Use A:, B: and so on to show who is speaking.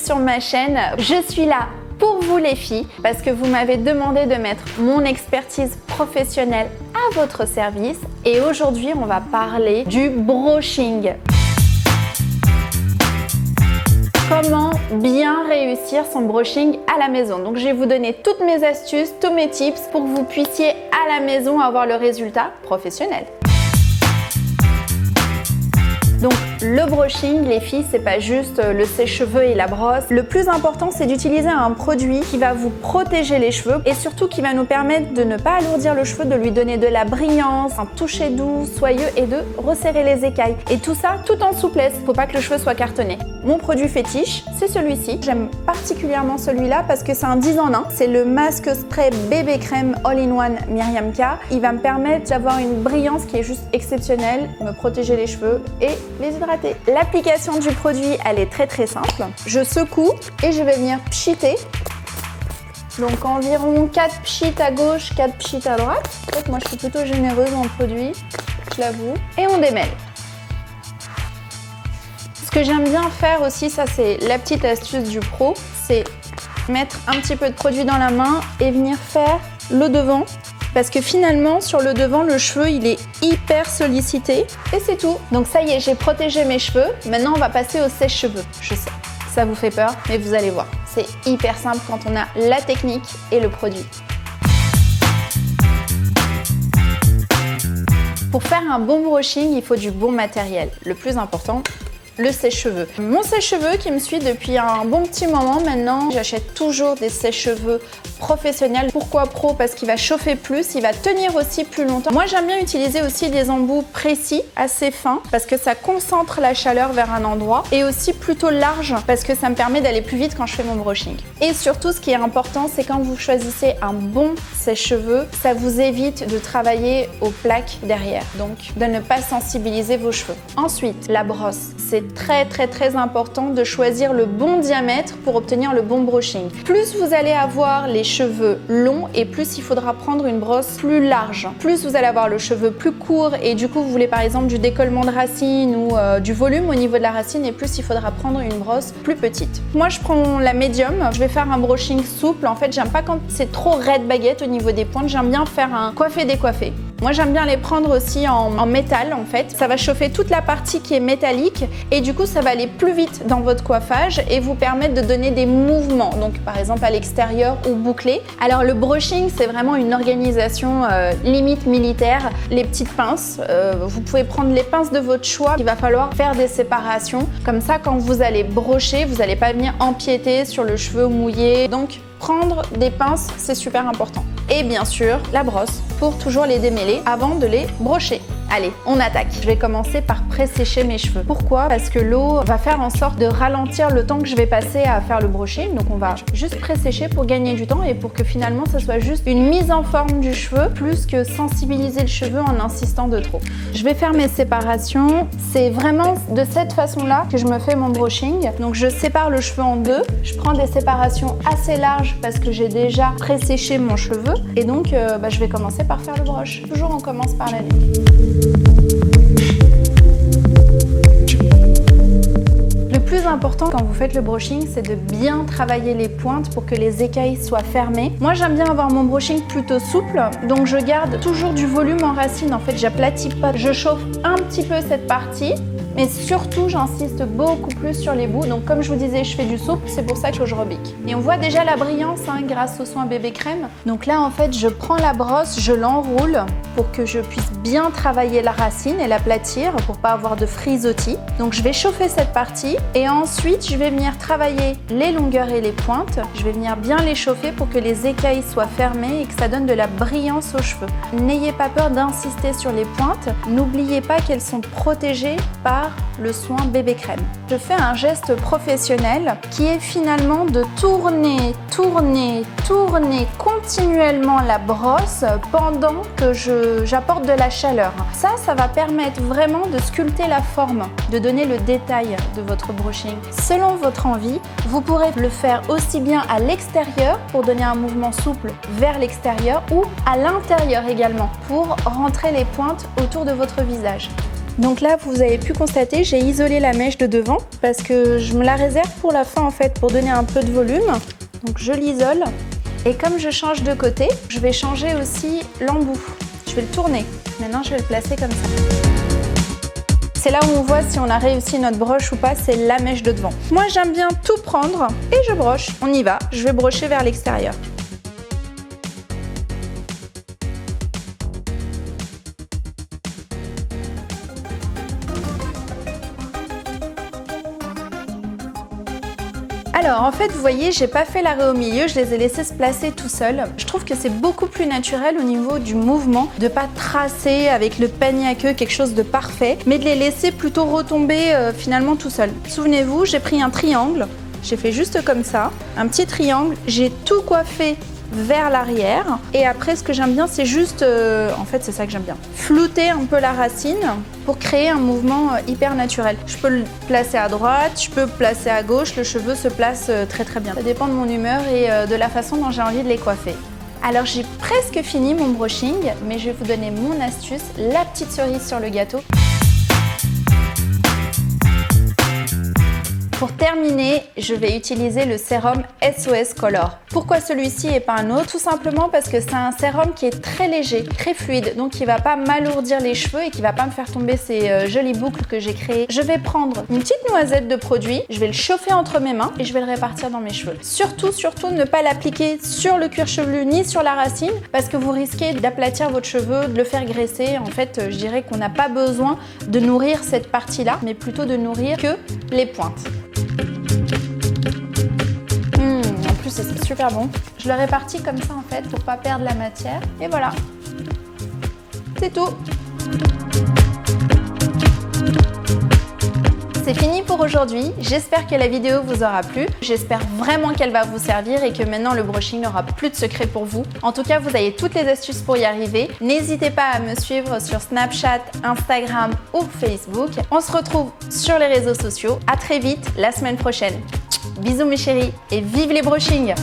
A: sur ma chaîne. Je suis là pour vous les filles parce que vous m'avez demandé de mettre mon expertise professionnelle à votre service et aujourd'hui on va parler du brushing. Comment bien réussir son brushing à la maison. Donc je vais vous donner toutes mes astuces, tous mes tips pour que vous puissiez à la maison avoir le résultat professionnel. Donc le brushing, les filles, c'est pas juste le sèche-cheveux et la brosse. Le plus important, c'est d'utiliser un produit qui va vous protéger les cheveux et surtout qui va nous permettre de ne pas alourdir le cheveu, de lui donner de la brillance, un toucher doux, soyeux et de resserrer les écailles. Et tout ça tout en souplesse, faut pas que le cheveu soit cartonné. Mon produit fétiche, c'est celui-ci. J'aime particulièrement celui-là parce que c'est un 10 en 1. C'est le masque spray bébé crème all-in-one Miriam K. Il va me permettre d'avoir une brillance qui est juste exceptionnelle, me protéger les cheveux et les hydrater. L'application du produit, elle est très simple. Je secoue et je vais venir pchiter. Donc environ 4 pchits à gauche, 4 pchits à droite. En fait, moi je suis plutôt généreuse en produit, je l'avoue. Et on démêle. Ce que j'aime bien faire aussi, ça c'est la petite astuce du pro, c'est mettre un petit peu de produit dans la main et venir faire le devant. Parce que finalement, sur le devant, le cheveu, il est hyper sollicité et c'est tout. Donc ça y est, j'ai protégé mes cheveux. Maintenant, on va passer au sèche-cheveux. Je sais, ça vous fait peur, mais vous allez voir. C'est hyper simple quand on a la technique et le produit. Pour faire un bon brushing, il faut du bon matériel. Le plus important, le sèche-cheveux. Mon sèche-cheveux qui me suit depuis un bon petit moment maintenant, j'achète toujours des sèche-cheveux professionnels. Pourquoi pro? Parce qu'il va chauffer plus, il va tenir aussi plus longtemps. Moi j'aime bien utiliser aussi des embouts précis, assez fins, parce que ça concentre la chaleur vers un endroit et aussi plutôt large parce que ça me permet d'aller plus vite quand je fais mon brushing. Et surtout ce qui est important, c'est quand vous choisissez un bon sèche-cheveux, ça vous évite de travailler aux plaques derrière, donc de ne pas sensibiliser vos cheveux. Ensuite, la brosse. C'est très important de choisir le bon diamètre pour obtenir le bon brushing. Plus vous allez avoir les cheveux longs et plus il faudra prendre une brosse plus large. Plus vous allez avoir le cheveu plus court et du coup vous voulez par exemple du décollement de racine ou du volume au niveau de la racine et plus il faudra prendre une brosse plus petite. Moi je prends la médium, je vais faire un brushing souple. En fait j'aime pas quand c'est trop raide baguette au niveau des pointes, j'aime bien faire un coiffé-décoiffé. Moi j'aime bien les prendre aussi en métal en fait. Ça va chauffer toute la partie qui est métallique et du coup ça va aller plus vite dans votre coiffage et vous permettre de donner des mouvements. Donc par exemple à l'extérieur ou bouclé. Alors le brushing c'est vraiment une organisation limite militaire. Les petites pinces, vous pouvez prendre les pinces de votre choix. Il va falloir faire des séparations. Comme ça quand vous allez brocher, vous n'allez pas venir empiéter sur le cheveu mouillé. Donc prendre des pinces, c'est super important. Et bien sûr, la brosse pour toujours les démêler avant de les brocher. Allez, on attaque. Je vais commencer par pré-sécher mes cheveux. Pourquoi? Parce que l'eau va faire en sorte de ralentir le temps que je vais passer à faire le brushing. Donc on va juste pré-sécher pour gagner du temps et pour que finalement ça soit juste une mise en forme du cheveu plus que sensibiliser le cheveu en insistant de trop. Je vais faire mes séparations. C'est vraiment de cette façon-là que je me fais mon brushing. Donc je sépare le cheveu en deux. Je prends des séparations assez larges parce que j'ai déjà pré-séché mon cheveu. Et donc je vais commencer par faire le brush. Toujours on commence par la nuit. Le plus important quand vous faites le brushing, c'est de bien travailler les pointes pour que les écailles soient fermées. Moi, j'aime bien avoir mon brushing plutôt souple, donc je garde toujours du volume en racine. En fait, j'aplatis pas. Je chauffe un petit peu cette partie, mais surtout, j'insiste beaucoup plus sur les bouts. Donc, comme je vous disais, je fais du souple, c'est pour ça que je rebique. Et on voit déjà la brillance grâce au soin bébé crème. Donc là, en fait, je prends la brosse, je l'enroule pour que je puisse bien travailler la racine et l'aplatir pour pas avoir de frisottis. Donc, je vais chauffer cette partie et ensuite, je vais venir travailler les longueurs et les pointes. Je vais venir bien les chauffer pour que les écailles soient fermées et que ça donne de la brillance aux cheveux. N'ayez pas peur d'insister sur les pointes. N'oubliez pas qu'elles sont protégées par le soin bébé crème. Je fais un geste professionnel qui est finalement de tourner continuellement la brosse pendant que j'apporte de la chaleur. Ça va permettre vraiment de sculpter la forme, de donner le détail de votre brushing. Selon votre envie, vous pourrez le faire aussi bien à l'extérieur pour donner un mouvement souple vers l'extérieur ou à l'intérieur également pour rentrer les pointes autour de votre visage. Donc là, vous avez pu constater, j'ai isolé la mèche de devant parce que je me la réserve pour la fin en fait, pour donner un peu de volume. Donc je l'isole. Et comme je change de côté, je vais changer aussi l'embout. Je vais le tourner. Maintenant, je vais le placer comme ça. C'est là où on voit si on a réussi notre broche ou pas, c'est la mèche de devant. Moi, j'aime bien tout prendre et je broche. On y va, je vais brocher vers l'extérieur. Alors en fait, vous voyez, j'ai pas fait l'arrêt au milieu, je les ai laissés se placer tout seuls. Je trouve que c'est beaucoup plus naturel au niveau du mouvement, de pas tracer avec le panier à queue quelque chose de parfait, mais de les laisser plutôt retomber finalement tout seuls. Souvenez-vous, j'ai pris un triangle, j'ai fait juste comme ça, un petit triangle, j'ai tout coiffé vers l'arrière et après ce que j'aime bien c'est juste, en fait c'est ça que j'aime bien, flouter un peu la racine pour créer un mouvement hyper naturel. Je peux le placer à droite, je peux le placer à gauche, le cheveu se place très très bien. Ça dépend de mon humeur et de la façon dont j'ai envie de les coiffer. Alors j'ai presque fini mon brushing, mais je vais vous donner mon astuce, la petite cerise sur le gâteau. Pour terminer, je vais utiliser le sérum SOS Color. Pourquoi celui-ci et pas un autre? Tout simplement parce que c'est un sérum qui est très léger, très fluide, donc qui va pas m'alourdir les cheveux et qui va pas me faire tomber ces jolies boucles que j'ai créées. Je vais prendre une petite noisette de produit, je vais le chauffer entre mes mains et je vais le répartir dans mes cheveux. Surtout ne pas l'appliquer sur le cuir chevelu ni sur la racine parce que vous risquez d'aplatir votre cheveu, de le faire graisser. En fait, je dirais qu'on n'a pas besoin de nourrir cette partie-là, mais plutôt de nourrir que les pointes. En plus c'est super bon. Je le répartis comme ça en fait pour pas perdre la matière. Et voilà, c'est tout. C'est fini pour aujourd'hui. J'espère que la vidéo vous aura plu. J'espère vraiment qu'elle va vous servir et que maintenant le brushing n'aura plus de secret pour vous. En tout cas, vous avez toutes les astuces pour y arriver. N'hésitez pas à me suivre sur Snapchat, Instagram ou Facebook. On se retrouve sur les réseaux sociaux. À très vite la semaine prochaine. Bisous mes chéris et vive les brushings!